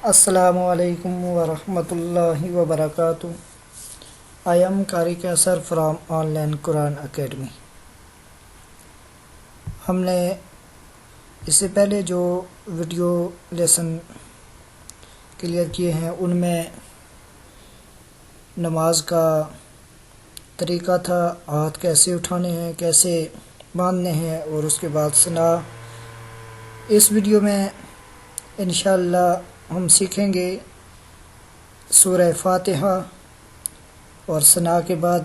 السلام علیکم ورحمۃ اللہ وبرکاتہ۔ آئی ایم قاری کیسر from on line Quran academy. ہم نے اس سے پہلے جو ویڈیو لیسن کلیئر کیے ہیں ان میں نماز کا طریقہ تھا، ہاتھ کیسے اٹھانے ہیں، کیسے باندھنے ہیں، اور اس کے بعد ثنا۔ اس ویڈیو میں انشاءاللہ ہم سیکھیں گے سورہ فاتحہ، اور ثنا کے بعد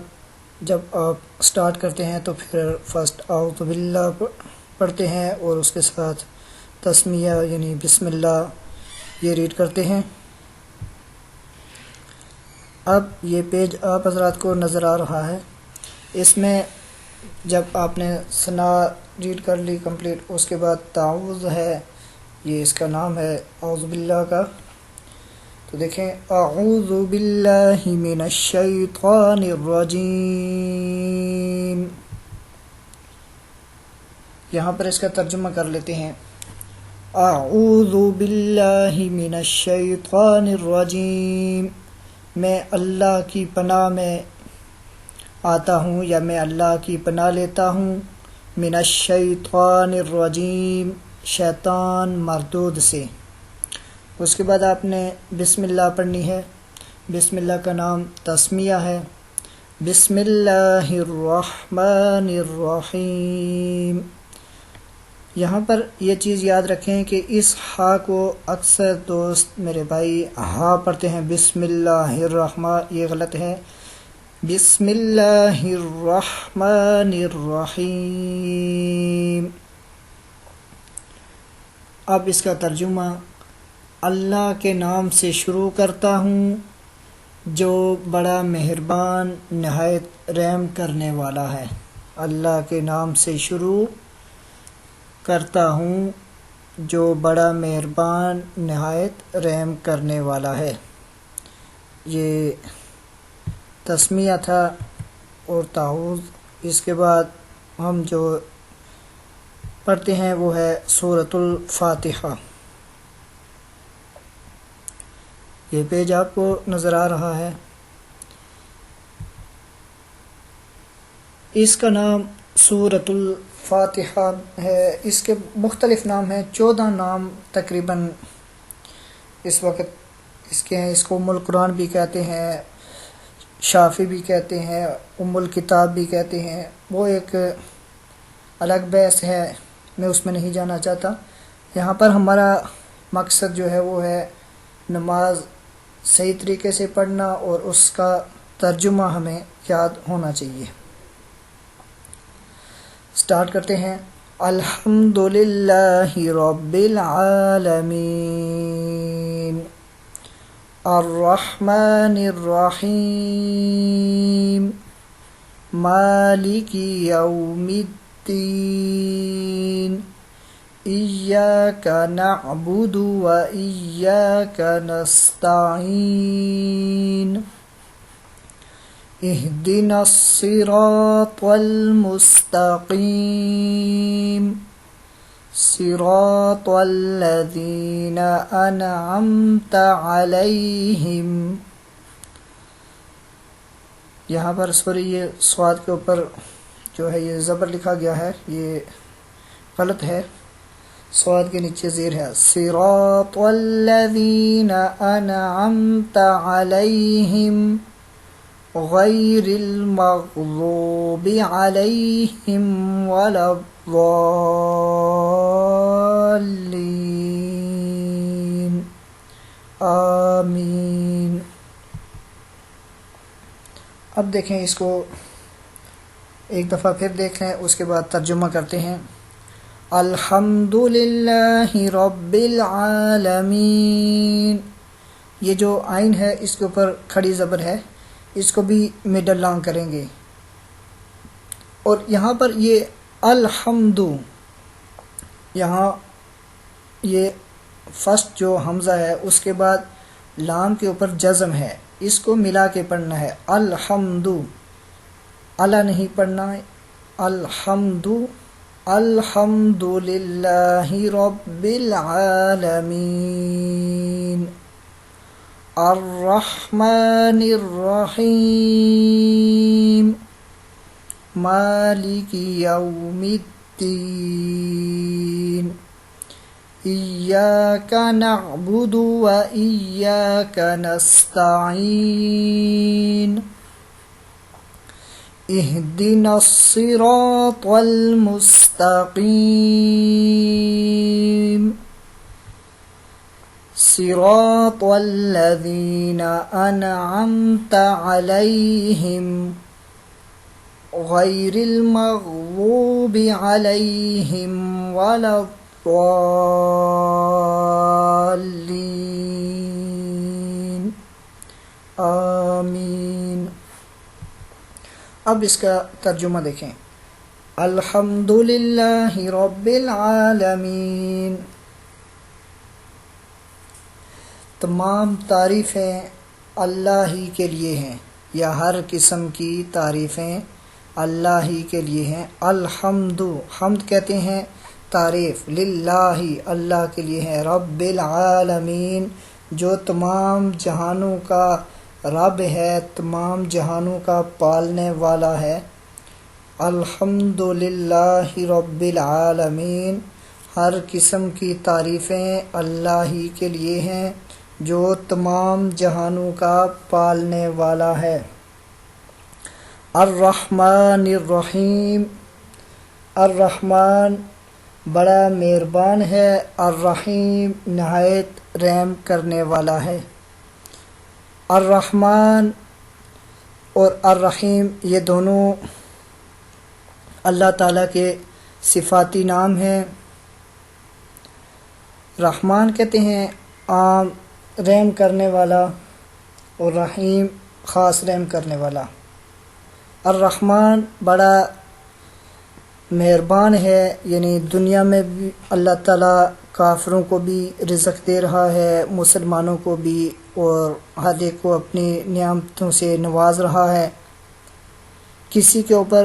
جب آپ سٹارٹ کرتے ہیں تو پھر فرسٹ اعوذ باللہ پڑھتے ہیں اور اس کے ساتھ تسمیہ یعنی بسم اللہ یہ ریڈ کرتے ہیں۔ اب یہ پیج آپ حضرات کو نظر آ رہا ہے۔ اس میں جب آپ نے ثنا ریڈ کر لی کمپلیٹ، اس کے بعد تعوذ ہے، یہ اس کا نام ہے اعوذ باللہ کا۔ تو دیکھیں، اعوذ باللہ من الشیطان الرجیم، یہاں پر اس کا ترجمہ کر لیتے ہیں۔ اعوذ باللہ من الشیطان الرجیم، میں اللہ کی پناہ میں آتا ہوں یا میں اللہ کی پناہ لیتا ہوں، من الشیطان الرجیم، شیطان مردود سے۔ اس کے بعد آپ نے بسم اللہ پڑھنی ہے۔ بسم اللہ کا نام تسمیہ ہے۔ بسم اللہ الرحمن الرحیم۔ یہاں پر یہ چیز یاد رکھیں کہ اس ہا کو اکثر دوست میرے بھائی ہا پڑھتے ہیں، بسم اللہ الرحمن، یہ غلط ہے۔ بسم اللہ الرحمن الرحیم۔ اب اس کا ترجمہ، اللہ کے نام سے شروع کرتا ہوں جو بڑا مہربان نہایت رحم کرنے والا ہے۔ اللہ کے نام سے شروع کرتا ہوں جو بڑا مہربان نہایت رحم کرنے والا ہے۔ یہ تسمیہ تھا اور تعوذ۔ اس کے بعد ہم جو پڑھتے ہیں وہ ہے سورۃ الفاتحہ۔ یہ پیج آپ کو نظر آ رہا ہے۔ اس کا نام سورۃ الفاتحہ ہے۔ اس کے مختلف نام ہیں، 14 نام تقریباً اس وقت اس کے ہیں۔ اس کو ام القرآن بھی کہتے ہیں، شافی بھی کہتے ہیں، ام الکتاب بھی کہتے ہیں، وہ ایک الگ بحث ہے، میں اس میں نہیں جانا چاہتا۔ یہاں پر ہمارا مقصد جو ہے وہ ہے نماز صحیح طریقے سے پڑھنا، اور اس کا ترجمہ ہمیں یاد ہونا چاہیے۔ سٹارٹ کرتے ہیں۔ الحمد للہ رب العالمین، الرحمن الرحیم، مالک یوم الدین، ایاک نعبد و ایاک نستعین، اہدنا الصراط المستقیم، صراط الذین انعمت علیہم۔ یہاں پر سوری یہ صاد کے اوپر جو ہے یہ زبر لکھا گیا ہے، یہ غلط ہے، صاد کے نیچے زیر ہے۔ صراط الذین انعمت علیہم غیر المغضوب علیہم ولا الضالین، آمین۔ اب دیکھیں، اس کو ایک دفعہ پھر دیکھ لیں، اس کے بعد ترجمہ کرتے ہیں۔ الحمد للہ رب العالمین، یہ جو عین ہے اس کے اوپر کھڑی زبر ہے، اس کو بھی مڈل لانگ کریں گے۔ اور یہاں پر یہ الحمد، یہاں یہ فرسٹ جو حمزہ ہے اس کے بعد لام کے اوپر جزم ہے، اس کو ملا کے پڑھنا ہے۔ الحمد، اللہ نہیں پڑھنا، الحمد، الحمد للہ رب العالمین۔ الرحمن الرحیم مالک یوم الدین ایاک نعبد و ایاک نستعین اهدنا الصراط المستقیم صراط الذین انعمت علیہم غیر المغضوب علیہم ولا الضالین آمین۔ اب اس کا ترجمہ دیکھیں۔ الحمدللہ رب العالمین، تمام تعریفیں اللہ ہی کے لیے ہیں، یا ہر قسم کی تعریفیں اللہ ہی کے لیے ہیں۔ الحمد، حمد کہتے ہیں تعریف، للہ اللہ کے لیے ہے، رب العالمین جو تمام جہانوں کا رب ہے، تمام جہانوں کا پالنے والا ہے۔ الحمد للہ رب العالمین، ہر قسم کی تعریفیں اللہ ہی کے لیے ہیں جو تمام جہانوں کا پالنے والا ہے۔ الرحمن الرحیم، الرحمن بڑا مہربان ہے، الرحیم نہایت رحم کرنے والا ہے۔ الرحمن اور الرحیم یہ دونوں اللہ تعالیٰ کے صفاتی نام ہیں۔ رحمان کہتے ہیں عام رحم کرنے والا، اور رحیم خاص رحم کرنے والا۔ الرحمن بڑا مہربان ہے، یعنی دنیا میں بھی اللہ تعالیٰ کافروں کو بھی رزق دے رہا ہے، مسلمانوں کو بھی، اور ہر ایک کو اپنی نعمتوں سے نواز رہا ہے۔ کسی کے اوپر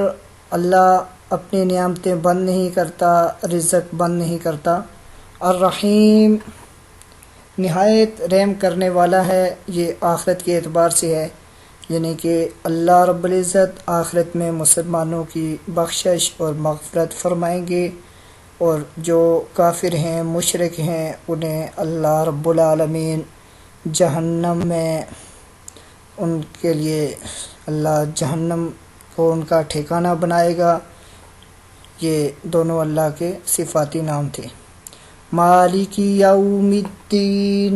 اللہ اپنی نعمتیں بند نہیں کرتا، رزق بند نہیں کرتا۔ الرحیم نہایت رحم کرنے والا ہے، یہ آخرت کے اعتبار سے ہے، یعنی کہ اللہ رب العزت آخرت میں مسلمانوں کی بخشش اور مغفرت فرمائیں گے، اور جو کافر ہیں، مشرک ہیں، انہیں اللہ رب العالمین جہنم میں ان کے لیے اللہ جہنم کو ان کا ٹھکانہ بنائے گا۔ یہ دونوں اللہ کے صفاتی نام تھے۔ مالک یوم الدین،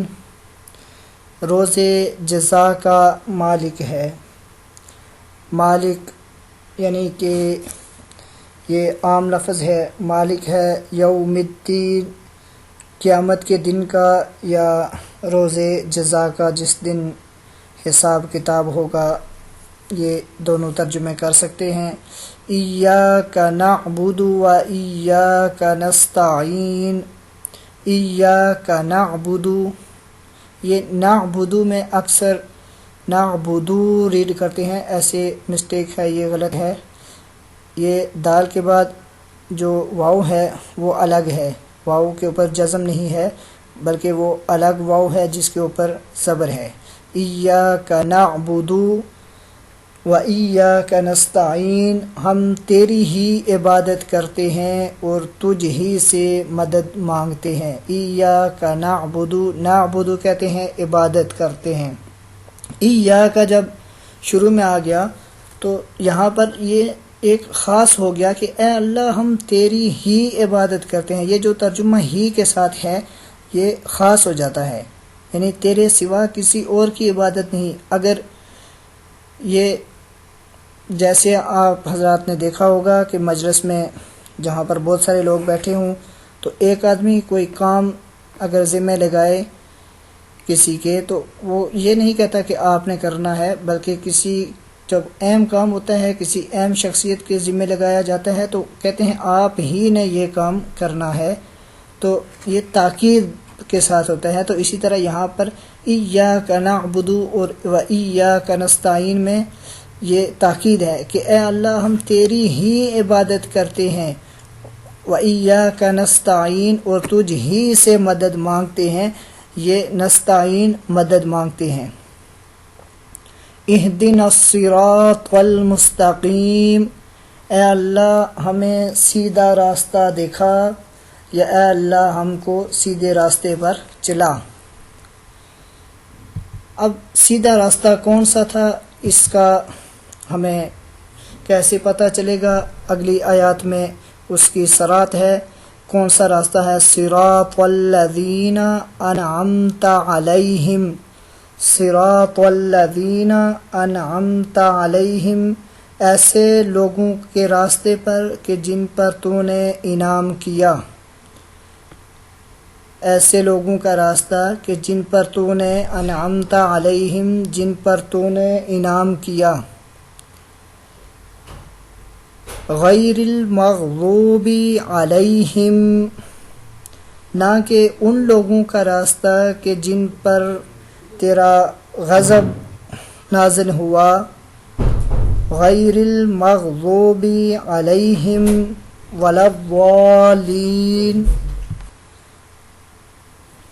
روز جزا کا مالک ہے۔ مالک یعنی کہ یہ عام لفظ ہے، مالک ہے یوم الدین، قیامت کے دن کا یا روز جزا کا، جس دن حساب کتاب ہوگا، یہ دونوں ترجمے کر سکتے ہیں۔ ایاک نعبد و ایاک نستعین، ایاک نعبد، یہ نعبد میں اکثر نعبدو ریڈ کرتے ہیں، ایسے مسٹیک ہے، یہ غلط ہے۔ یہ دال کے بعد جو واو ہے وہ الگ ہے، واو کے اوپر جزم نہیں ہے، بلکہ وہ الگ واو ہے جس کے اوپر صبر ہے۔ ایاک نعبد و ایاک نستعین، ہم تیری ہی عبادت کرتے ہیں اور تجھ ہی سے مدد مانگتے ہیں۔ ایاک نعبد، نعبد کہتے ہیں عبادت کرتے ہیں۔ ایاک جب شروع میں آ گیا تو یہاں پر یہ ایک خاص ہو گیا کہ اے اللہ ہم تیری ہی عبادت کرتے ہیں۔ یہ جو ترجمہ ہی کے ساتھ ہے یہ خاص ہو جاتا ہے، یعنی تیرے سوا کسی اور کی عبادت نہیں۔ اگر یہ جیسے آپ حضرات نے دیکھا ہوگا کہ مجلس میں جہاں پر بہت سارے لوگ بیٹھے ہوں تو ایک آدمی کوئی کام اگر ذمہ لگائے کسی کے، تو وہ یہ نہیں کہتا کہ آپ نے کرنا ہے، بلکہ کسی جب اہم کام ہوتا ہے، کسی اہم شخصیت کے ذمہ لگایا جاتا ہے تو کہتے ہیں آپ ہی نے یہ کام کرنا ہے، تو یہ تاکید کے ساتھ ہوتا ہے۔ تو اسی طرح یہاں پر ایاک نعبد اور و ایاک نستعین میں یہ تاکید ہے کہ اے اللہ ہم تیری ہی عبادت کرتے ہیں، و ایاک نستعین اور تجھ ہی سے مدد مانگتے ہیں۔ یہ نستعین مدد مانگتے ہیں۔ اہدنا الصراط المستقیم، اے اللہ ہمیں سیدھا راستہ دکھا، یا اے اللہ ہم کو سیدھے راستے پر چلا۔ اب سیدھا راستہ کون سا تھا، اس کا ہمیں کیسے پتہ چلے گا؟ اگلی آیات میں اس کی صراط ہے۔ کون سا راستہ ہے؟ صراط الذین انعمت علیہم، صراط الذین انعمت علیہم، ایسے لوگوں کے راستے پر کہ جن پر تو نے انعام کیا، ایسے لوگوں کا راستہ کہ جن پر تو نے انعمت علیہم، جن پر تو نے انعام کیا۔ غیر المغضوب علیہم، نہ کہ ان لوگوں کا راستہ کہ جن پر تیرا غضب نازل ہوا۔ غیر المغضوب علیہم ولا الضالین،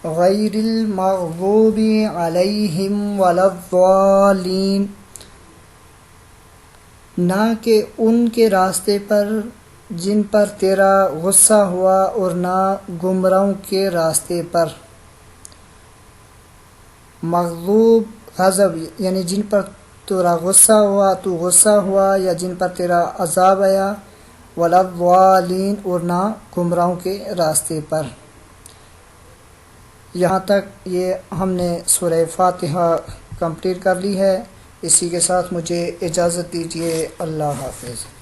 غیر المغضوب علیہم ولا الضالین، نہ کہ ان کے راستے پر جن پر تیرا غصہ ہوا، اور نہ گمراہوں کے راستے پر۔ مغضوب غضب یعنی جن پر تیرا غصہ ہوا، تو غصہ ہوا، یا جن پر تیرا عذاب آیا۔ ولا الضالین، اور نہ گمراہوں کے راستے پر۔ یہاں تک یہ ہم نے سورہ فاتحہ کمپلیٹ کر لی ہے۔ اسی کے ساتھ مجھے اجازت دیجیے، اللہ حافظ۔